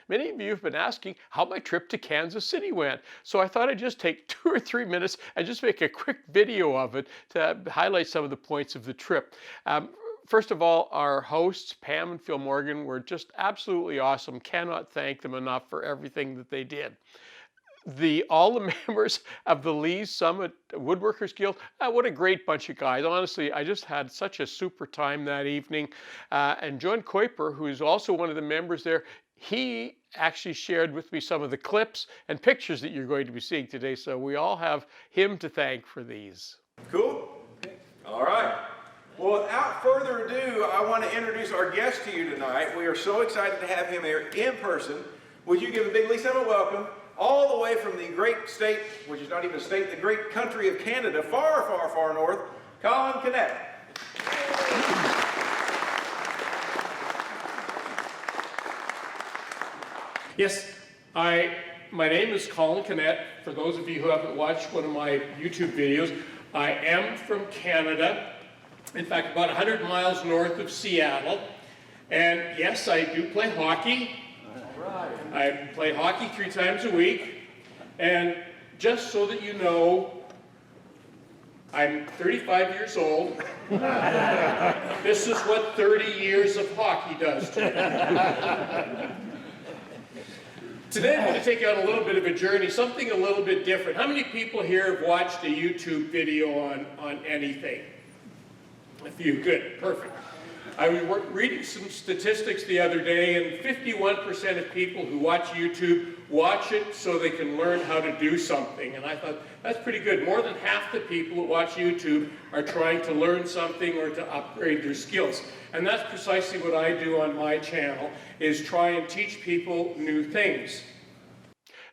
Many of you have been asking how my trip to Kansas City went. So I thought I'd just take 2 or 3 minutes and just make a quick video of it to highlight some of the points of the trip. Um, First of all, our hosts, Pam and Phil Morgan, were just absolutely awesome. Cannot thank them enough for everything that they did. All the members of the Lee's Summit Woodworkers Guild, what a great bunch of guys. Honestly, I just had such a super time that evening. And John Kuiper, who is also one of the members there, he actually shared with me some of the clips and pictures that you're going to be seeing today. So we all have him to thank for these. Cool. All right. Well, without further ado, I want to introduce our guest to you tonight. We are so excited to have him here in person. Would you give a big Lee Summit welcome, all the way from the great state, which is not even a state, the great country of Canada, far, far, far north, Colin Knecht. Yes, my name is Colin Knecht. For those of you who haven't watched one of my YouTube videos, I am from Canada. In fact, about 100 miles north of Seattle. And yes, I do play hockey. I play hockey 3 times a week. And just so that you know, I'm 35 years old. This is what 30 years of hockey does to me. Today I'm going to take you on a little bit of a journey, something a little bit different. How many people here have watched a YouTube video on anything? A few, good, perfect. I was reading some statistics the other day, and 51% of people who watch YouTube watch it so they can learn how to do something. And I thought, that's pretty good. More than half the people who watch YouTube are trying to learn something or to upgrade their skills. And that's precisely what I do on my channel, is try and teach people new things.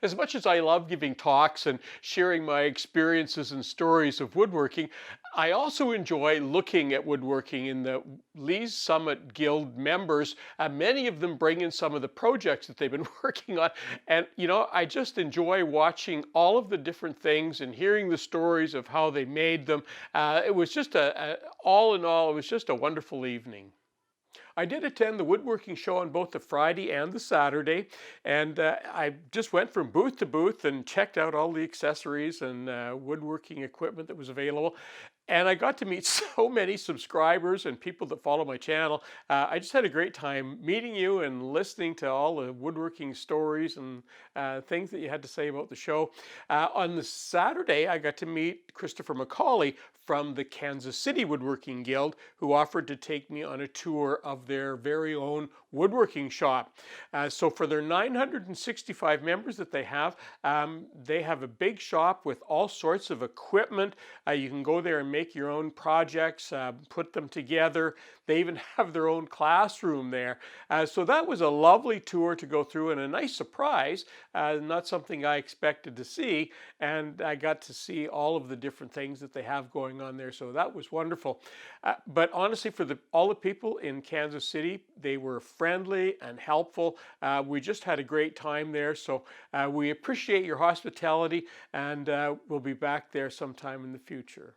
As much as I love giving talks and sharing my experiences and stories of woodworking, I also enjoy looking at woodworking in the Lee's Summit Guild members. Many of them bring in some of the projects that they've been working on. And, you know, I just enjoy watching all of the different things and hearing the stories of how they made them. It was just all in all, it was just a wonderful evening. I did attend the woodworking show on both the Friday and the Saturday, and I just went from booth to booth and checked out all the accessories and woodworking equipment that was available. And I got to meet so many subscribers and people that follow my channel. I just had a great time meeting you and listening to all the woodworking stories and things that you had to say about the show. On the Saturday, I got to meet Christopher McCauley from the Kansas City Woodworking Guild, who offered to take me on a tour of their very own woodworking shop. So for their 965 members that they have a big shop with all sorts of equipment. You can go there and make your own projects, put them together. They even have their own classroom there. So that was a lovely tour to go through and a nice surprise, not something I expected to see. And I got to see all of the different things that they have going on there. So that was wonderful. But honestly, for all the people in Kansas City, they were friendly and helpful. We just had a great time there. So we appreciate your hospitality, and we'll be back there sometime in the future.